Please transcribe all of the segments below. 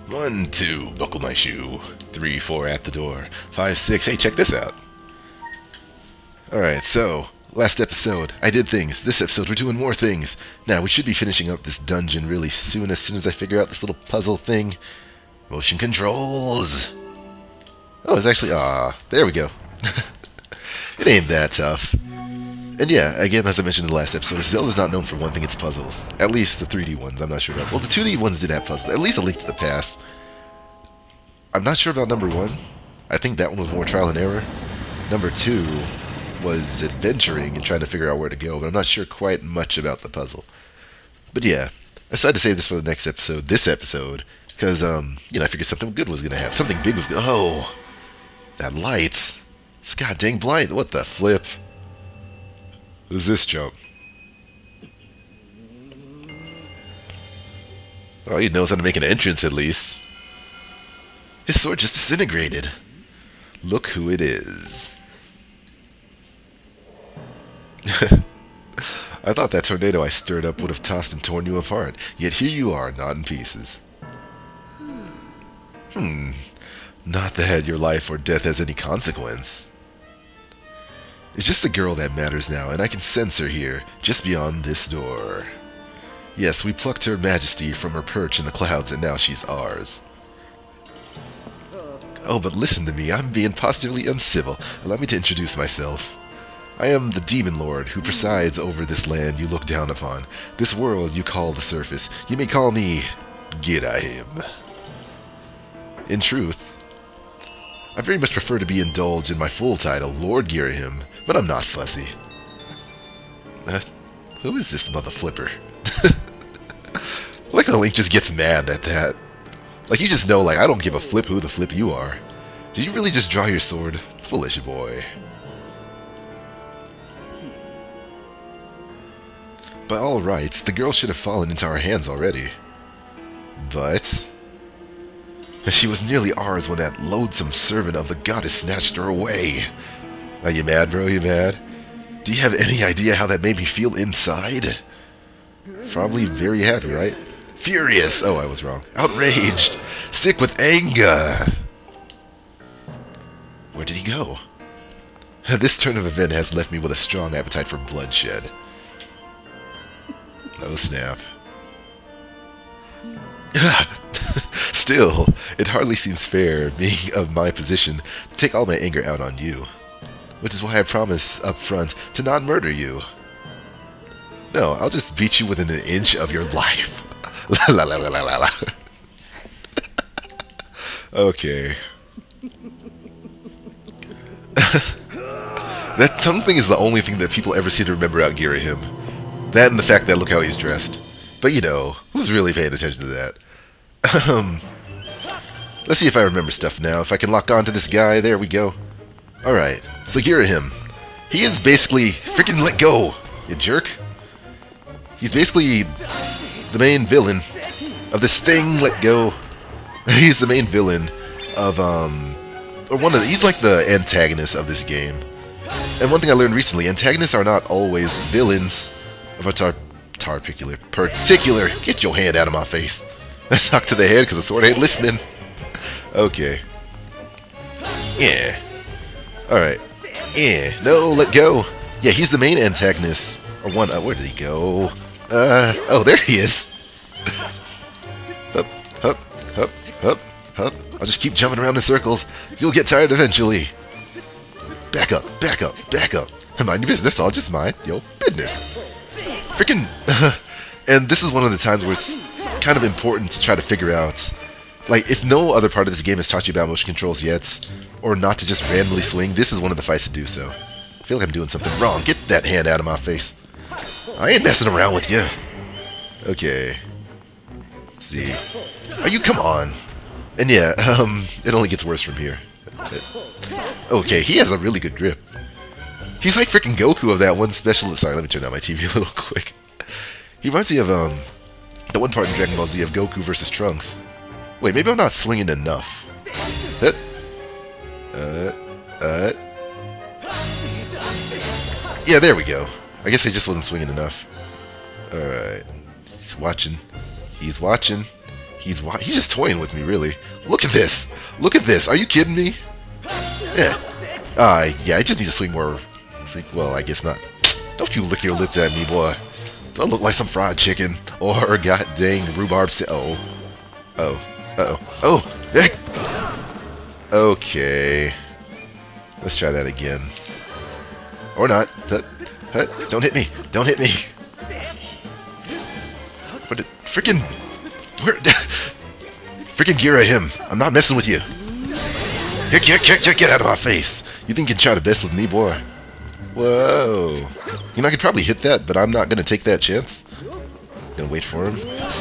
1, 2, buckle my shoe. 3, 4, at the door. 5, 6, hey, check this out. Alright, so, last episode, I did things. This episode, we're doing more things. Now, we should be finishing up this dungeon really soon, as I figure out this little puzzle thing. Motion controls! Oh, it's actually, there we go. It ain't that tough. And yeah, again, as I mentioned in the last episode, Zelda's not known for one thing, it's puzzles. At least the 3D ones, I'm not sure about. Well, the 2D ones did have puzzles, at least A Link to the Past. I'm not sure about number 1. I think that one was more trial and error. Number 2 was adventuring and trying to figure out where to go, but I'm not sure quite much about the puzzle. But yeah, I decided to save this for the next episode, this episode, because, you know, I figured something good was going to happen. Something big was going to... Oh! That lights! It's god dang blind. What the flip? Who's this jump? Oh, he knows how to make an entrance at least. His sword just disintegrated. Look who it is. I thought that tornado I stirred up would have tossed and torn you apart. Yet here you are, not in pieces. Not that your life or death has any consequence. It's just the girl that matters now, and I can sense her here, just beyond this door. Yes, we plucked her majesty from her perch in the clouds, and now she's ours. Oh, but listen to me, I'm being positively uncivil. Allow me to introduce myself. I am the Demon Lord, who presides over this land you look down upon. This world you call the surface. You may call me Girahim. In truth, I very much prefer to be indulged in my full title, Lord Girahim, but I'm not fussy. Who is this mother flipper? Like how Link just gets mad at that. Like, you just know, like, I don't give a flip who the flip you are. Did you really just draw your sword? Foolish boy. By all rights, the girl should have fallen into our hands already. But she was nearly ours when that loathsome servant of the goddess snatched her away. Are you mad, bro? You mad? Do you have any idea how that made me feel inside? Probably very happy, right? Furious! Oh, I was wrong. Outraged! Sick with anger! Where did he go? This turn of event has left me with a strong appetite for bloodshed. Oh, snap. Still, it hardly seems fair, being of my position, to take all my anger out on you. Which is why I promise up front to not murder you. No, I'll just beat you within an inch of your life. La la la la la la. Okay. That tongue thing is the only thing that people ever seem to remember out Girahim. That and the fact that look how he's dressed. But you know, who's really paying attention to that? Let's see if I remember stuff now. If I can lock on to this guy, there we go. Alright, so Girahim. He is basically... Freaking let go, you jerk. He's basically the main villain of this thing, let go. He's the main villain of, or one of the, he's like the antagonist of this game. And one thing I learned recently, antagonists are not always villains of a particular, get your hand out of my face. Talk to the head because the sword ain't listening. Okay. Yeah. Alright. Yeah. No, let go. Yeah, he's the main antagonist. Or one, where did he go? Oh, there he is. Hup, hup, hup, hup, hup. I'll just keep jumping around in circles. You'll get tired eventually. Back up, back up, back up. Mind your business, I'll just mind your business. Freaking... And this is one of the times where it's kind of important to try to figure out, like, if no other part of this game has taught you about motion controls yet, or not to just randomly swing, this is one of the fights to do so. I feel like I'm doing something wrong. Get that hand out of my face. I ain't messing around with you. Okay. Let's see. Are you... Come on. And yeah, it only gets worse from here. Okay, he has a really good grip. He's like freaking Goku of that one special... Sorry, let me turn down my TV a little quick. He reminds me of, the one part in Dragon Ball Z of Goku versus Trunks. Wait, maybe I'm not swinging enough. Yeah, there we go. I guess I just wasn't swinging enough. Alright. He's watching. He's watching. He's just toying with me, really. Look at this! Look at this! Are you kidding me? Yeah. Yeah, I just need to swing more... Well, I guess not. Don't you lick your lips at me, boy. Do I look like some fried chicken? Or god dang rhubarb oh. Oh. Uh-oh. Oh! Heck! Okay. Let's try that again. Or not. Don't hit me! Don't hit me! What did... Frickin'... Where... Frickin' Gira him! I'm not messing with you! Get out of my face! You think you can try the best with me, boy? Whoa! You know, I could probably hit that, but I'm not gonna take that chance. Gonna wait for him.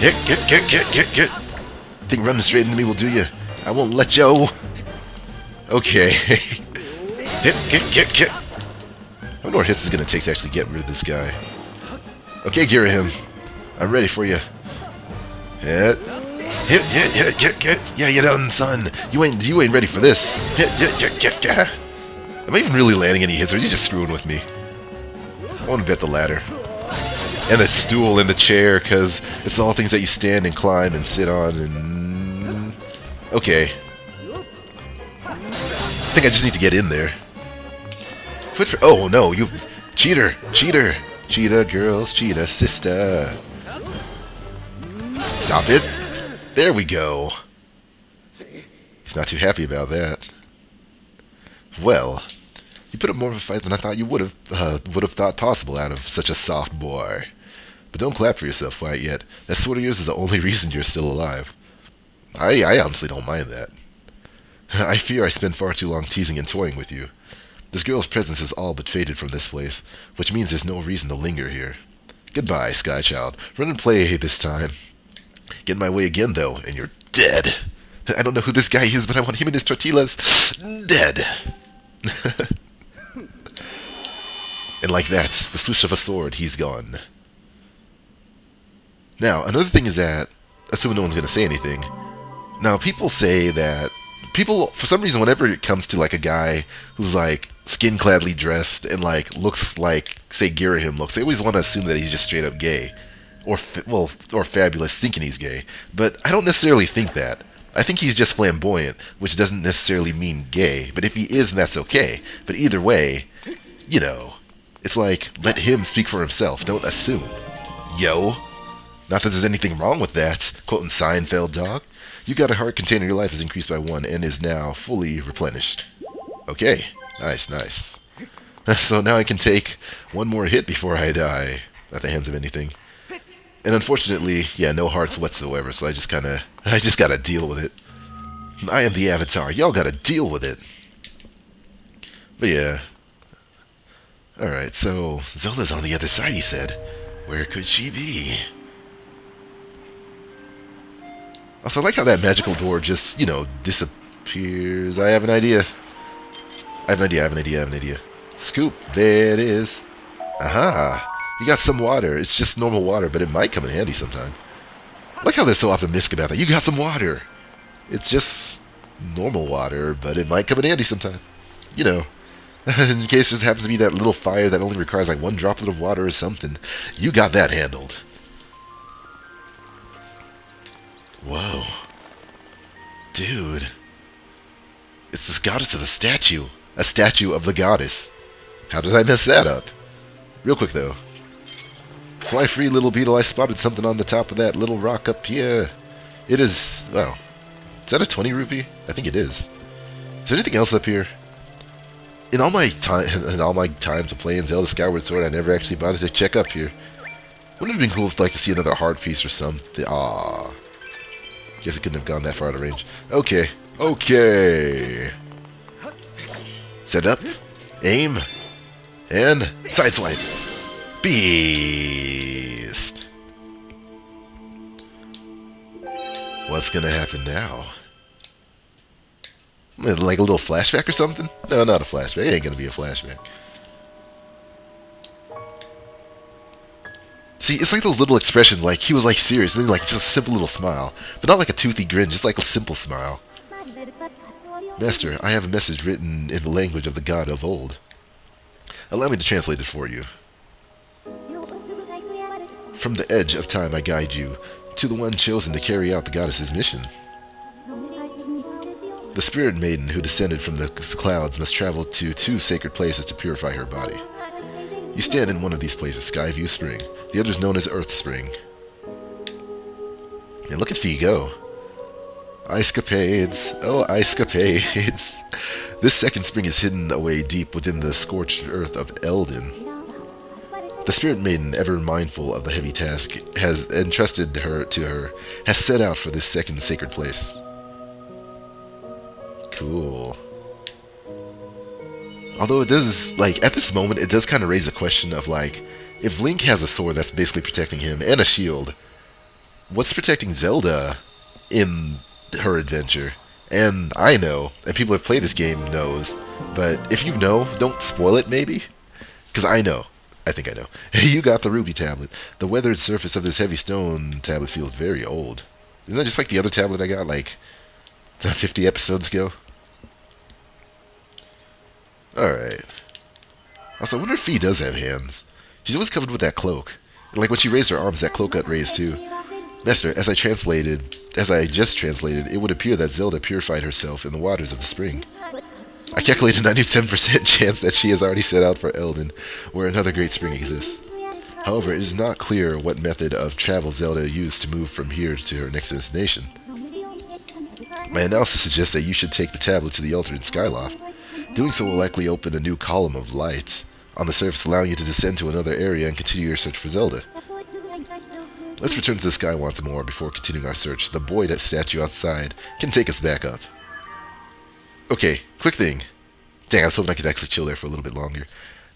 Get! Think running straight into me will do you? I won't let you. Okay. Get! How many more hits is it gonna take to actually get rid of this guy? Okay, Gira him. I'm ready for you. Hit. Yeah, you done, son. You ain't ready for this. Hit. Am I even really landing any hits, or is he just screwing with me? I want to bet the latter. And the stool and the chair, because it's all things that you stand and climb and sit on and... Okay. I think I just need to get in there. Oh, no, you... Cheater! Cheetah girls, cheetah sister. Stop it. There we go. He's not too happy about that. Well, you put up more of a fight than I thought you would have thought possible out of such a soft boy. But don't clap for yourself quite yet. That sword of yours is the only reason you're still alive. I honestly don't mind that. I fear I spent far too long teasing and toying with you. This girl's presence has all but faded from this place, which means there's no reason to linger here. Goodbye, Sky Child. Run and play this time. Get in my way again, though, and you're dead. I don't know who this guy is, but I want him and his tortillas dead. And like that, the swoosh of a sword, he's gone. Now, another thing is that, assuming no one's going to say anything, now people say that, for some reason, whenever it comes to like a guy who's like skin-cladly dressed and like looks like, say, Girahim looks, they always want to assume that he's just straight up gay. Or fabulous, thinking he's gay. But I don't necessarily think that. I think he's just flamboyant, which doesn't necessarily mean gay. But if he is, then that's okay. But either way, you know, it's like, let him speak for himself. Don't assume. Yo. Not that there's anything wrong with that. Quoting Seinfeld, dog. You got a heart container, your life is increased by 1 and is now fully replenished. Okay. Nice. So now I can take one more hit before I die at the hands of anything. And unfortunately, yeah, no hearts whatsoever, so I just gotta deal with it. I am the Avatar, y'all gotta deal with it. But yeah. Alright, so Zelda's on the other side, he said. Where could she be? Also, I like how that magical door just, you know, disappears. I have an idea. I have an idea. Scoop, there it is. Aha! You got some water. It's just normal water, but it might come in handy sometime. I like how they're so optimistic about that. You got some water. It's just normal water, but it might come in handy sometime. You know, in case there happens to be that little fire that only requires like 1 droplet of water or something. You got that handled. Whoa. Dude. It's this goddess of a statue. A statue of the goddess. How did I mess that up? Real quick, though. Fly free, little beetle. I spotted something on the top of that little rock up here. It is... Oh. Is that a 20 rupee? I think it is. Is there anything else up here? In all my times of playing Zelda Skyward Sword, I never actually bothered to check up here. Wouldn't it have been cool to see another heart piece or something? Ah. Guess it couldn't have gone that far out of range. Okay. Set up. Aim. And sideswipe. Beast. What's gonna happen now? Like a little flashback or something? No, not a flashback. It ain't gonna be a flashback. See, it's like those little expressions, like he was like serious, and then like just a simple little smile. But not like a toothy grin, just like a simple smile. Master, I have a message written in the language of the god of old. Allow me to translate it for you. From the edge of time I guide you. to the one chosen to carry out the goddess's mission. The spirit maiden who descended from the clouds must travel to 2 sacred places to purify her body. You stand in one of these places, Skyview Spring. The other is known as Earth Spring. And look at Fee go. Ice-capades. Oh, ice-capades. This second spring is hidden away deep within the scorched earth of Eldin. The Spirit Maiden, ever mindful of the heavy task has entrusted to her, has set out for this second sacred place. Cool. Although it does, like, at this moment, it does kind of raise a question of, like, if Link has a sword that's basically protecting him, and a shield, what's protecting Zelda in her adventure? And I know, and people who have played this game knows, but if you know, don't spoil it, maybe? Because I know. I think I know. You got the ruby tablet. The weathered surface of this heavy stone tablet feels very old. Isn't that just like the other tablet I got, like, 50 episodes ago? Alright. Also, I wonder if Fee does have hands. She's always covered with that cloak. And like when she raised her arms, that cloak got raised too. Master, as I just translated, it would appear that Zelda purified herself in the waters of the spring. I calculate a 97% chance that she has already set out for Eldin, where another great spring exists. However, it is not clear what method of travel Zelda used to move from here to her next destination. My analysis suggests that you should take the tablet to the altar in Skyloft. Doing so will likely open a new column of light on the surface, allowing you to descend to another area and continue your search for Zelda. Let's return to the sky once more before continuing our search. The boy that statue outside can take us back up. Okay, quick thing. Dang, I was hoping I could actually chill there for a little bit longer.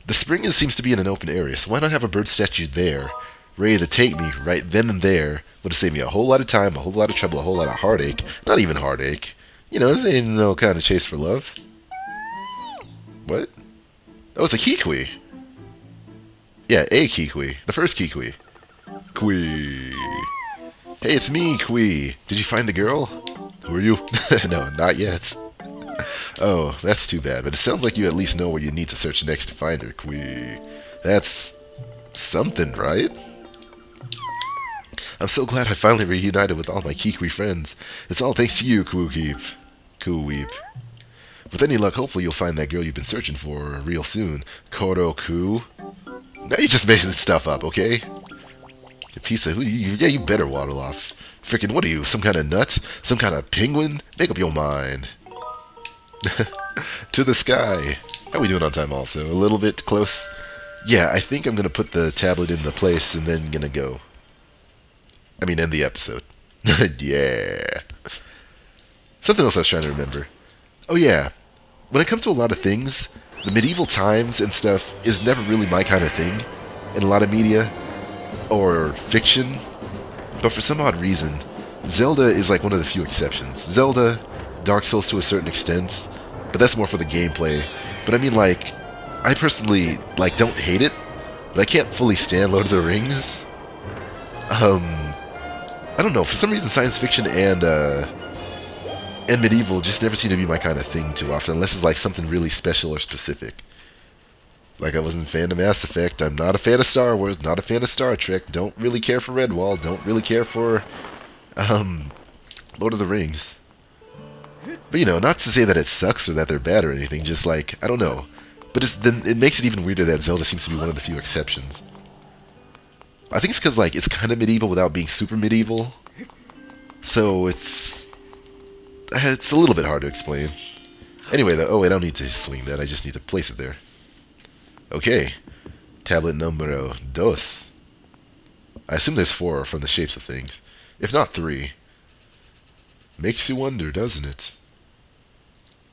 The spring seems to be in an open area, so why not have a bird statue there, ready to take me right then and there? Would have saved me a whole lot of time, a whole lot of trouble, a whole lot of heartache. Not even heartache. You know, this ain't no kind of chase for love. What? Oh, it's a Kikwi. Yeah, a Kikwi. The first Kikwi. Kui. Hey, it's me, Kui. Did you find the girl? Who are you? No, not yet. Oh, that's too bad, but it sounds like you at least know where you need to search next to find her, Kui. That's something, right? I'm so glad I finally reunited with all my Kikwi friends. It's all thanks to you, Kuweep. Kuweep. With any luck, hopefully you'll find that girl you've been searching for real soon. Koroku. Now you're just making stuff up, okay? You piece of... Yeah, you better waddle off. Frickin', what are you, some kind of nut? Some kind of penguin? Make up your mind. To the sky. How we doing on time also? A little bit close? Yeah, I think I'm going to put the tablet in the place and then going to go. I mean, end the episode. Yeah. Something else I was trying to remember. Oh yeah, when it comes to a lot of things, the medieval times and stuff is never really my kind of thing in a lot of media or fiction, but for some odd reason, Zelda is like one of the few exceptions. Zelda, Dark Souls to a certain extent, but that's more for the gameplay. But I mean, like, I personally, like, don't hate it, but I can't fully stand Lord of the Rings. I don't know, for some reason science fiction and medieval just never seem to be my kind of thing too often, unless it's like something really special or specific. Like, I wasn't a fan of Mass Effect, I'm not a fan of Star Wars, not a fan of Star Trek, don't really care for Redwall, don't really care for, Lord of the Rings. But, you know, not to say that it sucks or that they're bad or anything, just like, I don't know. But it makes it even weirder that Zelda seems to be one of the few exceptions. I think it's because, like, it's kind of medieval without being super medieval. So, it's a little bit hard to explain. Anyway, though, oh, I don't need to swing that, I just need to place it there. Okay. Tablet numero dos. I assume there's 4 from the shapes of things. If not 3. Makes you wonder, doesn't it?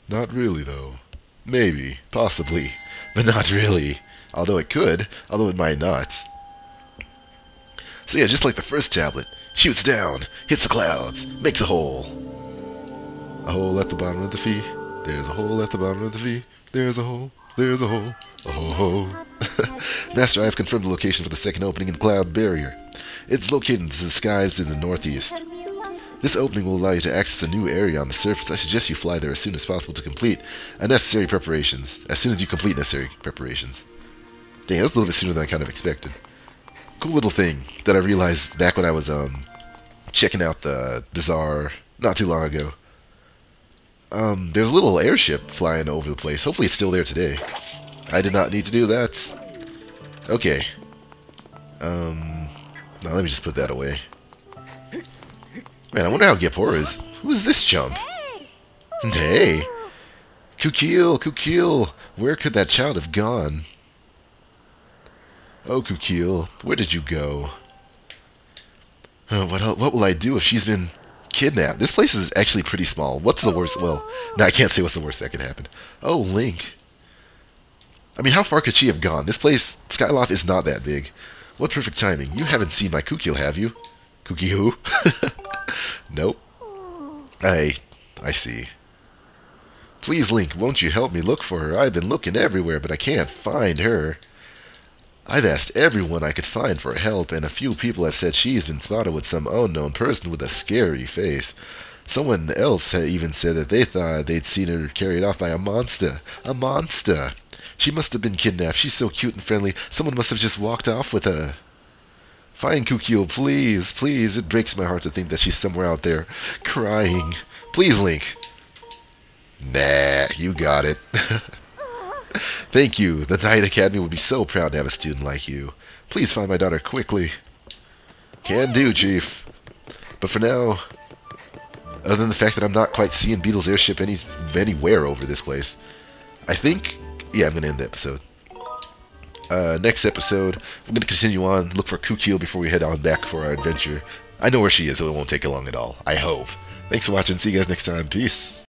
Not really, though. Maybe. Possibly. But not really. Although it could. Although it might not. So yeah, just like the first tablet. Shoots down. Hits the clouds. Makes a hole. A hole at the bottom of the V. There's a hole at the bottom of the V. There's a hole. There's a hole. Oh. Master, I have confirmed the location for the second opening in the cloud barrier. It's located in the skies in the northeast. This opening will allow you to access a new area on the surface. I suggest you fly there as soon as possible to complete necessary preparations. As soon as you complete necessary preparations. Dang, that's a little bit sooner than I kind of expected. Cool little thing that I realized back when I was checking out the bazaar not too long ago. There's a little airship flying over the place. Hopefully it's still there today. I did not need to do that. Okay. Now let me just put that away. Man, I wonder how Gepor is. Who is this chump? Hey! Kukil, Kukil! Where could that child have gone? Oh, Kukil, where did you go? What will I do if she's been kidnapped? This place is actually pretty small. What's the worst? Well, no, I can't say what's the worst that could happen. Oh, Link. I mean, how far could she have gone? This place, Skyloft, is not that big. What perfect timing. You haven't seen my Kukil, have you? Kuki who? Nope. I see. Please, Link, won't you help me look for her? I've been looking everywhere, but I can't find her. I've asked everyone I could find for help, and a few people have said she's been spotted with some unknown person with a scary face. Someone else even said that they thought they'd seen her carried off by a monster. A monster! She must have been kidnapped. She's so cute and friendly. Someone must have just walked off with her. Find Kukio, please, please. It breaks my heart to think that she's somewhere out there, crying. Please, Link. Nah, you got it. Thank you. The Knight Academy would be so proud to have a student like you. Please find my daughter quickly. Can do, Chief. But for now, other than the fact that I'm not quite seeing Beetle's airship anywhere over this place, I think, yeah, I'm going to end the episode. Next episode, we're going to continue on, look for Kukio before we head on back for our adventure. I know where she is, so it won't take long at all. I hope. Thanks for watching. See you guys next time. Peace.